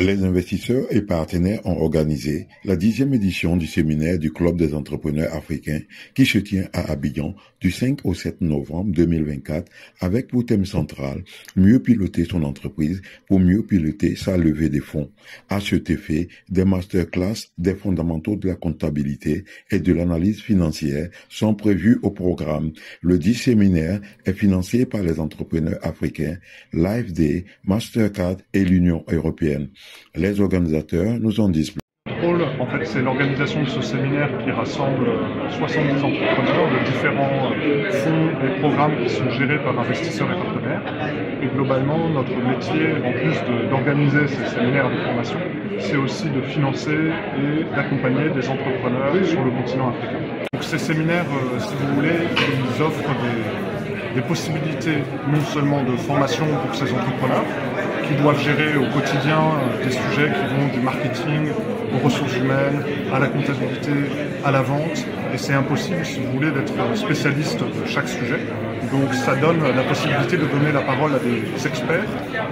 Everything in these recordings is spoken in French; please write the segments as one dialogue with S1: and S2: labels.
S1: Les investisseurs et partenaires ont organisé la 10e édition du séminaire du Club des entrepreneurs africains qui se tient à Abidjan du 5 au 7 novembre 2024 avec pour thème central mieux piloter son entreprise pour mieux piloter sa levée des fonds. À cet effet, des masterclass des fondamentaux de la comptabilité et de l'analyse financière sont prévus au programme. Le 10 séminaire est financé par les entrepreneurs africains, l'AFD, Mastercard et l'Union européenne. Les organisateurs nous en disent plus.
S2: En fait, c'est l'organisation de ce séminaire qui rassemble 70 entrepreneurs de différents fonds et programmes qui sont gérés par investisseurs et partenaires. Et globalement, notre métier, en plus d'organiser ces séminaires de formation, c'est aussi de financer et d'accompagner des entrepreneurs sur le continent africain. Donc ces séminaires, si vous voulez, ils offrent des possibilités non seulement de formation pour ces entrepreneurs, qui doivent gérer au quotidien des sujets qui vont du marketing aux ressources humaines, à la comptabilité, à la vente. Et c'est impossible, si vous voulez, d'être spécialiste de chaque sujet. Donc ça donne la possibilité de donner la parole à des experts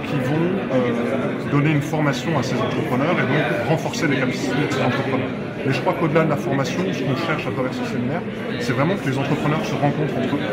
S2: qui vont donner une formation à ces entrepreneurs et donc renforcer les capacités de ces entrepreneurs. Mais je crois qu'au-delà de la formation, ce qu'on cherche à travers ce séminaire, c'est vraiment que les entrepreneurs se rencontrent entre eux,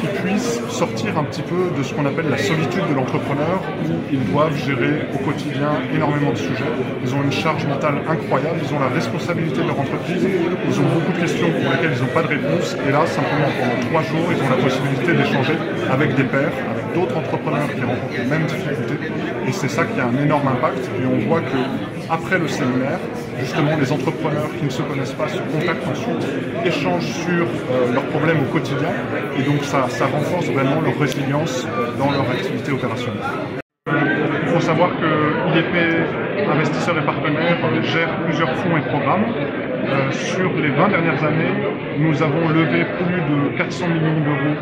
S2: qu'ils puissent sortir un petit peu de ce qu'on appelle la solitude de l'entrepreneur, où ils doivent gérer au quotidien énormément de sujets. Ils ont une charge mentale incroyable, ils ont la responsabilité de leur entreprise, ils ont beaucoup de questions pour lesquelles ils n'ont pas de réponse. Et là, simplement, pendant 3 jours, ils ont la possibilité d'échanger avec des pairs, avec d'autres entrepreneurs qui rencontrent les mêmes difficultés. Et c'est ça qui a un énorme impact. Et on voit que après le séminaire, justement, les entrepreneurs qui ne se connaissent pas se contactent ensuite, échangent sur leurs problèmes au quotidien, et donc ça renforce vraiment leur résilience dans leur activité opérationnelle. Il faut savoir que IDP, investisseurs et partenaires, gère plusieurs fonds et programmes. Sur les 20 dernières années, nous avons levé plus de 400 millions d'euros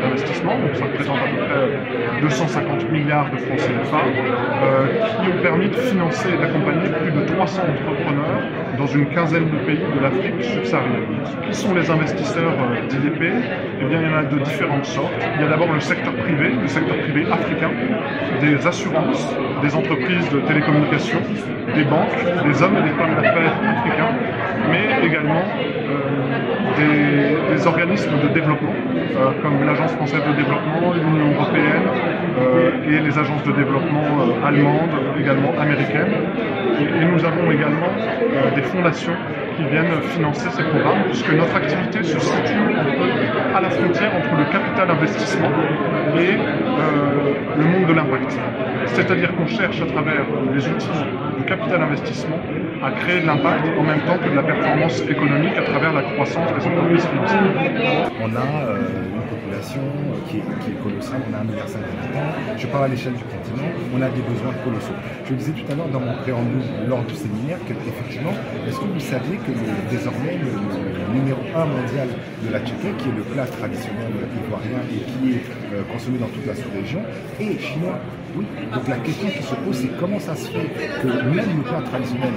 S2: d'investissement, donc ça représente à peu près 250 milliards de francs CFA, qui ont permis de financer et d'accompagner plus de 300 entrepreneurs dans une quinzaine de pays de l'Afrique subsaharienne. Qui sont les investisseurs d'IDP? Eh bien, il y en a de différentes sortes. Il y a d'abord le secteur privé africain, des assurances, des entreprises de télécommunications, des banques, des hommes et des femmes d'affaires africains, mais également des organismes de développement, comme l'Agence française de développement, l'Union européenne et les agences de développement allemandes, également américaines. Et nous avons également des fondations qui viennent financer ces programmes, puisque notre activité se situe à la frontière entre le capital investissement et le monde de l'impact. C'est-à-dire qu'on cherche à travers les outils du capital investissement à créer de l'impact en même temps que de la performance économique à travers la croissance des entreprises financières.
S3: On a une population qui est colossale, on a 1,5 milliard d'habitants. Je parle à l'échelle du continent, on a des besoins colossaux. Je le disais tout à l'heure dans mon préambule lors du séminaire qu'effectivement, est-ce que vous saviez que désormais le numéro 1 mondial de la tchéké, qui est le plat traditionnel ivoirien et qui est consommé dans toute la sous-région, est chinois? Oui, donc la question qui se pose, c'est comment ça se fait que même le plat traditionnel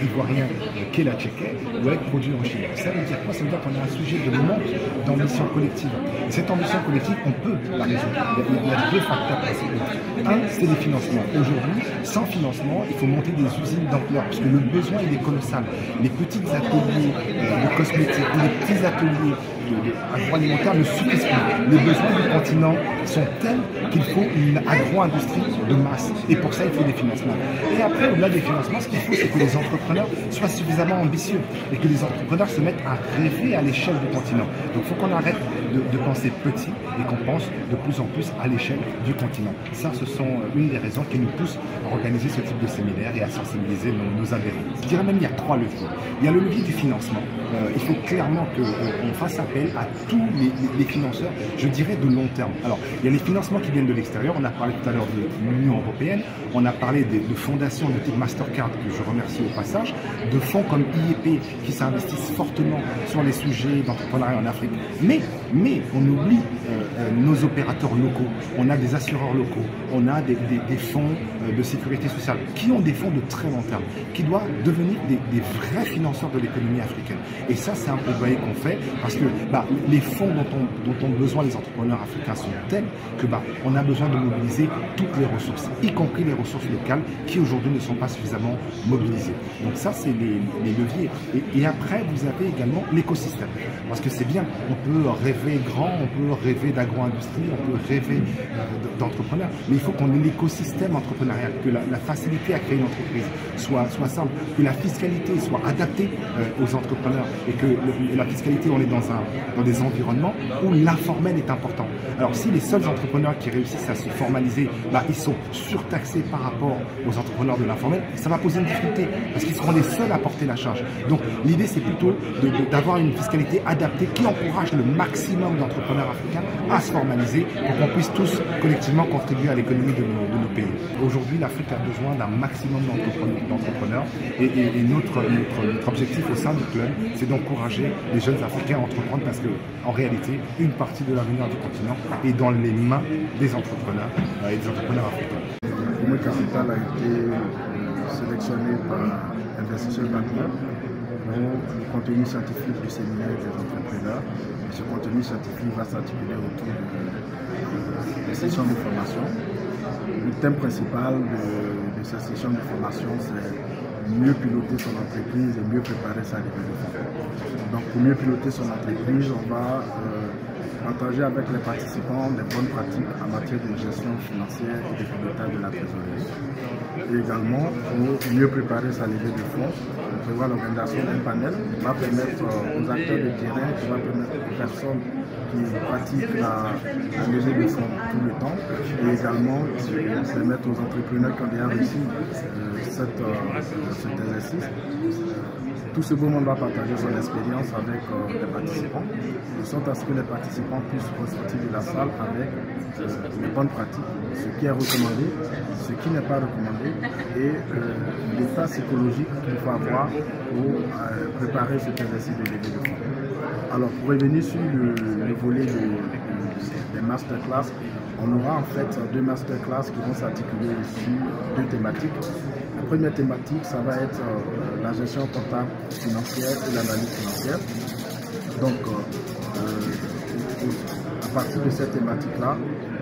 S3: ivoirien qu'est la tchéké doit être produit en Chine. Ça veut dire quoi? Ça veut dire qu'on a un sujet de manque d'ambition collective. Et cette ambition collective, on peut la résoudre. Il y a 2 facteurs principaux. Un, c'est les financements. Aujourd'hui, sans financement, il faut monter des usines d'ampleur, parce que le besoin, il est colossal. Les petits ateliers de cosmétiques, les petits ateliers agroalimentaires ne suffisent plus. Les besoins du continent sont tels qu'il faut une agro-industrie de masse. Et pour ça, il faut des financements. Et après, au-delà des financements, ce qu'il faut, c'est que les entrepreneurs soient suffisamment ambitieux et que les entrepreneurs se mettent à rêver à l'échelle du continent. Donc il faut qu'on arrête de penser petit et qu'on pense de plus en plus à l'échelle du continent. Ça, ce sont une des raisons qui nous poussent à organiser ce type de séminaire et à sensibiliser nos adhérents. Je dirais même qu'il y a 3 leviers. Il y a le levier du financement. Il faut clairement qu'on fasse appel à tous les financeurs, je dirais de long terme. Alors, il y a les financements qui viennent de l'extérieur. On a parlé tout à l'heure de l'Union européenne. On a parlé de fondations de type Mastercard, que je remercie au passage, de fonds comme IEP qui s'investissent fortement sur les sujets d'entrepreneuriat en Afrique. Mais on oublie nos opérateurs locaux. On a des assureurs locaux. On a des fonds de sécurité sociale qui ont des fonds de très long terme, qui doivent devenir des vrais financeurs de l'économie africaine. Et ça, c'est un plaidoyer qu'on fait parce que les fonds dont ont besoin les entrepreneurs africains sont tels que on a besoin de mobiliser toutes les ressources, y compris les ressources locales qui aujourd'hui ne sont pas suffisamment mobilisées. Donc ça, c'est les leviers. Et après, vous avez également l'écosystème. Parce que c'est bien, on peut rêver grand, on peut rêver d'agro-industrie, on peut rêver d'entrepreneurs, mais il faut qu'on ait l'écosystème entrepreneurial, que la facilité à créer une entreprise soit simple, que la fiscalité soit adaptée aux entrepreneurs et que la fiscalité, on est dans des environnements où l'informel est important. Alors si les seuls entrepreneurs qui réussissent à se formaliser, ils sont surtaxés par rapport aux entrepreneurs de l'informel, ça va poser une difficulté parce qu'ils seront les seuls à porter la charge. Donc l'idée, c'est plutôt d'avoir une fiscalité adaptée qui encourage le maximum d'entrepreneurs africains à se formaliser pour qu'on puisse tous collectivement contribuer à l'économie de nos pays. Aujourd'hui, l'Afrique a besoin d'un maximum d'entrepreneurs et notre objectif au sein du club, c'est d'encourager les jeunes Africains à entreprendre parce qu'en réalité, une partie de l'avenir du continent est dans les mains des entrepreneurs et des entrepreneurs africains.
S4: Le capital a été sélectionné par Investisseurs Partners pour le contenu scientifique du séminaire des entrepreneurs. Et ce contenu scientifique va s'articuler autour des sessions de formation. Le thème principal de cette session de formation, c'est mieux piloter son entreprise et mieux préparer sa levée de fonds. Donc pour mieux piloter son entreprise, on va partager avec les participants les bonnes pratiques en matière de gestion financière et de pilotage de la trésorerie. Et également, pour mieux préparer sa levée de fonds, on prévoit l'organisation d'un panel qui va permettre aux acteurs de terrain, qui va permettre aux personnes qui pratiquent la levée de fonds tout le temps, et également permettre aux entrepreneurs qui ont déjà réussi cet exercice. Tout ce beau monde va partager son expérience avec les participants, de sorte à ce que les participants puissent ressortir de la salle avec les bonnes pratiques, ce qui est recommandé, ce qui n'est pas recommandé, et l'état psychologique qu'il faut avoir pour préparer cet exercice de levée de fonds. Alors, pour revenir sur le volet des masterclass, on aura en fait deux masterclass qui vont s'articuler sur deux thématiques. La première thématique, ça va être la gestion comptable financière et l'analyse financière. Donc, à partir de cette thématique-là,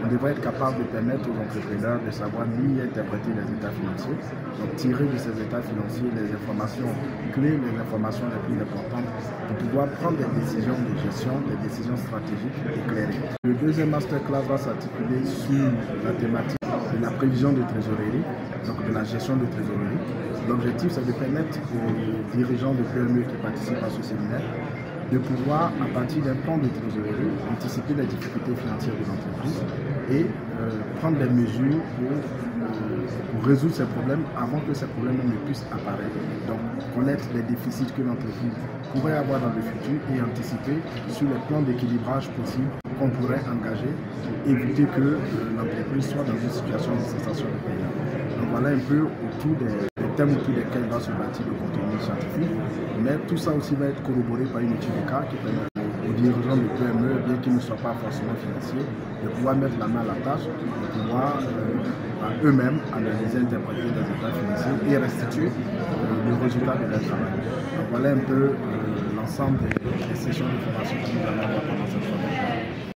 S4: on devrait être capable de permettre aux entrepreneurs de savoir mieux interpréter les états financiers, donc tirer de ces états financiers les informations clés, les informations les plus importantes pour pouvoir prendre des décisions de gestion, des décisions stratégiques éclairées. Le deuxième masterclass va s'articuler sur la thématique de la prévision de trésorerie, donc de la gestion de trésorerie. L'objectif, c'est de permettre aux dirigeants de PME qui participent à ce séminaire de pouvoir, à partir d'un plan de trésorerie, anticiper les difficultés financières de l'entreprise et prendre des mesures pour résoudre ces problèmes avant que ces problèmes ne puissent apparaître. Donc, connaître les déficits que l'entreprise pourrait avoir dans le futur et anticiper sur les plans d'équilibrage possibles qu'on pourrait engager pour éviter que l'entreprise soit dans une situation de cessation de paiement. Donc, voilà un peu autour des thèmes autour desquels va se bâtir le contenu scientifique, mais tout ça aussi va être corroboré par une étude de cas qui permet aux dirigeants de PME, bien qu'ils ne soient pas forcément financiers, de pouvoir mettre la main à la tâche, de pouvoir eux-mêmes analyser, interpréter les états financiers et restituer le résultat de leur travail. Donc voilà un peu l'ensemble des sessions de formation que nous allons avoir.